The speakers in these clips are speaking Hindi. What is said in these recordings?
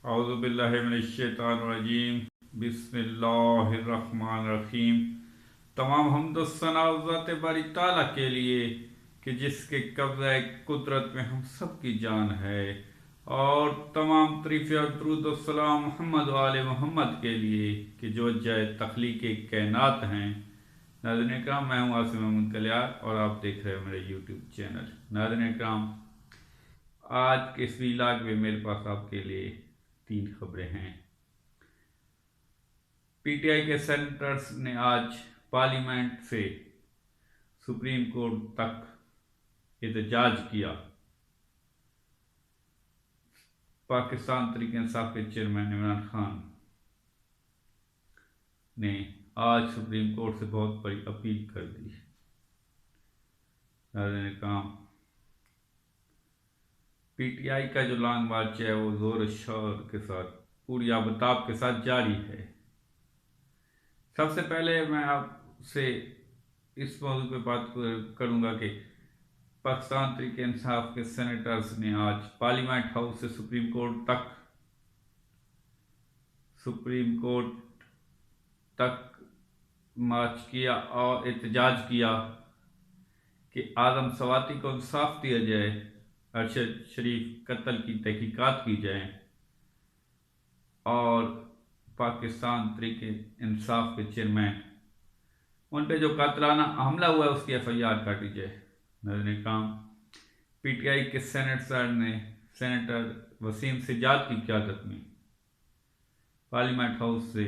औज़ुबिल्लाहिमिनश्शैतानिर्रजीम बिस्मिल्लाहिर्रहमानिर्रहीम। तमाम हम्द सना ज़ात बारी ताला के लिए कि जिसके कब्ज़ा कुदरत में हम सब की जान है, और तमाम तरीफ़े और दुरूद व सलाम मोहम्मद वाले मोहम्मद के लिए कि जो जय तख्लीक़ कायनात हैं। नाज़रीन इकराम, मैं हूँ आसिम अहमद कलियार और आप देख रहे हो मेरे यूट्यूब चैनल। नाज़रीन इकराम, आज के इस वीलाग में मेरे पास आपके लिए 3 खबरें हैं। पीटीआई के सेनेटर्स ने आज पार्लियामेंट से सुप्रीम कोर्ट तक एहतजाज किया। पाकिस्तान तहरीक इंसाफ के चेयरमैन इमरान खान ने आज सुप्रीम कोर्ट से बहुत बड़ी अपील कर दी। काम पीटीआई का जो लॉन्ग मार्च है वो जोर शोर के साथ, पूरी आबताब के साथ जारी है। सबसे पहले मैं आपसे इस मौजू पे बात करूंगा कि पाकिस्तान तहरीक इंसाफ के सेनेटर्स ने आज पार्लियामेंट हाउस से सुप्रीम कोर्ट तक मार्च किया और एहतजाज किया कि आदम सवाती को इंसाफ दिया जाए, अरशद शरीफ कत्ल की तहकीकात की जाए और पाकिस्तान तहरीक इंसाफ के चेयरमैन उन पे जो कातलाना हमला हुआ है उसकी एफआईआर काटी जाए। नजर काम पीटीआई के सेनेटर वसीम सिजाद की क़यादत में पार्लियामेंट हाउस से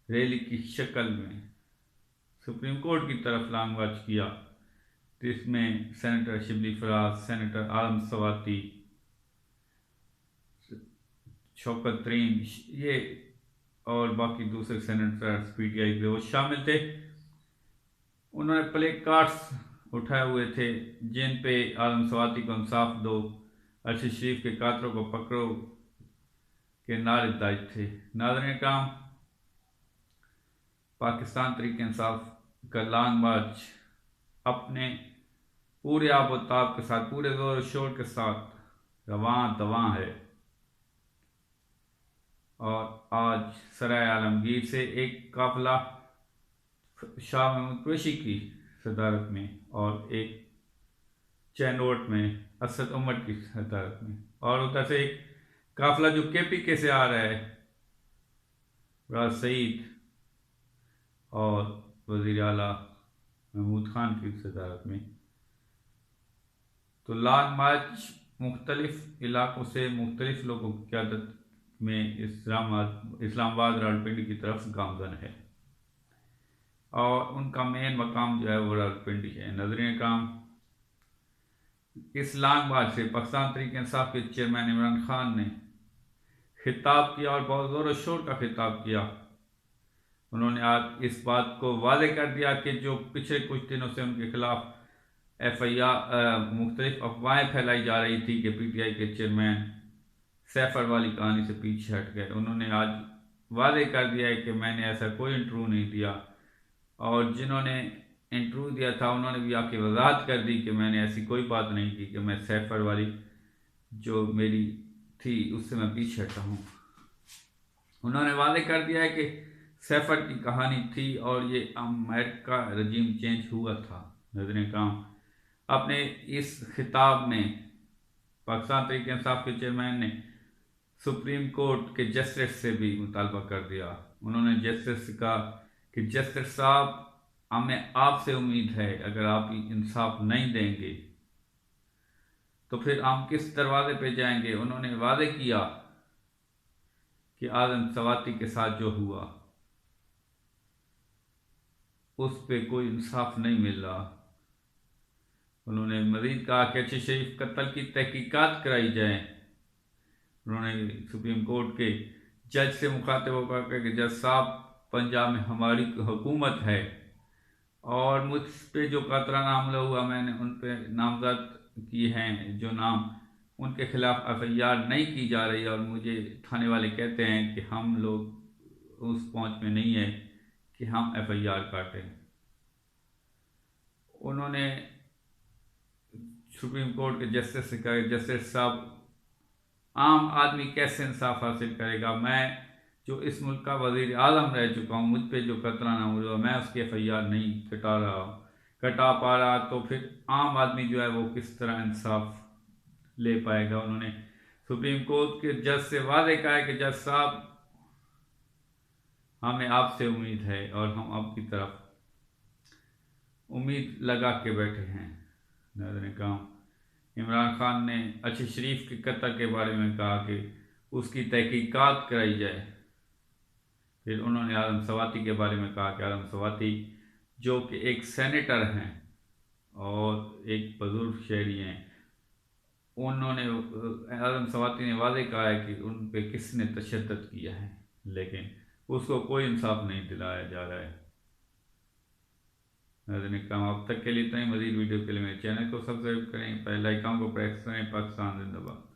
रैली की शक्ल में सुप्रीम कोर्ट की तरफ लॉन्ग मार्च किया, जिसमें सेनेटर शिबली फराज, सेनेटर आलम सवाती, शौकत तरीन ये और बाकी दूसरे सेनेटर्स पीटीआई के वो शामिल थे। उन्होंने प्ले कार्ड्स उठाए हुए थे जिन पे आलम सवाती को इंसाफ दो, अरशद शरीफ के कातलों को पकड़ो के नारे दर्ज थे। नाज़रीन काम पाकिस्तान तहरीक इंसाफ का लॉन्ग मार्च अपने पूरे आबोताब के साथ, पूरे जोर शोर के साथ रवां दवां है। और आज सराय आलमगीर से एक काफिला शाह महमूद कुरैशी की सदारत में और एक चैनोट में असद उमर की सदारत में, और उधर से एक काफिला जो केपीके से आ रहा है, राज सईद और वज़ीर आला महमूद खान की सदारत में। तो लॉन्ग मार्च मुख्तलिफ इलाकों से मुख्तलिफ लोगों की क़यादत में इस्लामाबाद रावलपिंडी की तरफ गामजन है और उनका मेन मकाम जो है वो रावलपिंडी है। नजरीन काम इस लॉन्ग मार्च से पाकिस्तान तहरीक इंसाफ के चेयरमैन इमरान खान ने खिताब किया और बहुत ज़ोर शोर का खिताब किया। उन्होंने आज इस बात को वाज़ेह कर दिया कि जो पिछले कुछ दिनों से उनके खिलाफ एफआईआर मुख्तलिफ अफवाहें फैलाई जा रही थी कि पीटीआई के चेयरमैन सैफर वाली कहानी से पीछे हट गए। उन्होंने आज वाज़ेह कर दिया है कि मैंने ऐसा कोई इंटरव्यू नहीं दिया, और जिन्होंने इंटरव्यू दिया था उन्होंने भी आके वजाहत कर दी कि मैंने ऐसी कोई बात नहीं की कि मैं सैफर वाली जो मेरी थी उससे मैं पीछे हटा हूँ। उन्होंने वाज़ेह कर दिया है कि सैफर की कहानी थी और ये अमेरिका रजीम चेंज हुआ था। नजरें काम अपने इस खिताब में पाकिस्तान तहरीक इंसाफ के चेयरमैन ने सुप्रीम कोर्ट के जस्टिस से भी मुतालबा कर दिया। उन्होंने जस्टिस से कहा कि जस्टिस साहब, हमें आपसे उम्मीद है, अगर आप इंसाफ नहीं देंगे तो फिर हम किस दरवाजे पे जाएंगे। उन्होंने वादे किया कि आदम सवाती के साथ जो हुआ उस पे कोई इंसाफ नहीं मिल रहा। उन्होंने मजीद कहा कि अरशद शरीफ कत्ल की तहकीकात कराई जाए। उन्होंने सुप्रीम कोर्ट के जज से मुखातिब होकर कि जज साहब, पंजाब में हमारी हुकूमत है और मुझ पे जो कातलाना हमला हुआ मैंने उन पे नामजद किए हैं, जो नाम उनके खिलाफ एफआईआर नहीं की जा रही, और मुझे थाने वाले कहते हैं कि हम लोग उस पहुंच में नहीं है कि हम एफआईआर काटें। उन्होंने सुप्रीम कोर्ट के जस्टिस से कहा, जस्टिस साहब, आम आदमी कैसे इंसाफ हासिल करेगा? मैं जो इस मुल्क का वज़ीर आज़म रह चुका हूँ, मुझ पे जो कतराना हुआ, मैं उसकी FIR नहीं कटा पा रहा, तो फिर आम आदमी जो है वो किस तरह इंसाफ ले पाएगा? उन्होंने सुप्रीम कोर्ट के जज से वादे कहा है कि जज साहब, हमें आपसे उम्मीद है और हम आपकी तरफ उम्मीद लगा के बैठे हैं। नाज़रीन किराम, इमरान खान ने अर्शद शरीफ के कत्ल के बारे में कहा कि उसकी तहकीकात कराई जाए। फिर उन्होंने आदम सवाती के बारे में कहा कि आदम सवाती जो कि एक सेनेटर हैं और एक बुजुर्ग शहरी हैं, उन्होंने आदम सवाती ने वादे कहा है कि उन पे किसने तशद्दुद किया है, लेकिन उसको कोई इंसाफ नहीं दिलाया जा रहा है। नाज़रीन किराम, अब तक के लिए इतना ही। मज़ीद वीडियो के लिए मेरे चैनल को सब्सक्राइब करें, बेल आइकन को प्रेस करें। पाकिस्तान जिंदाबाद।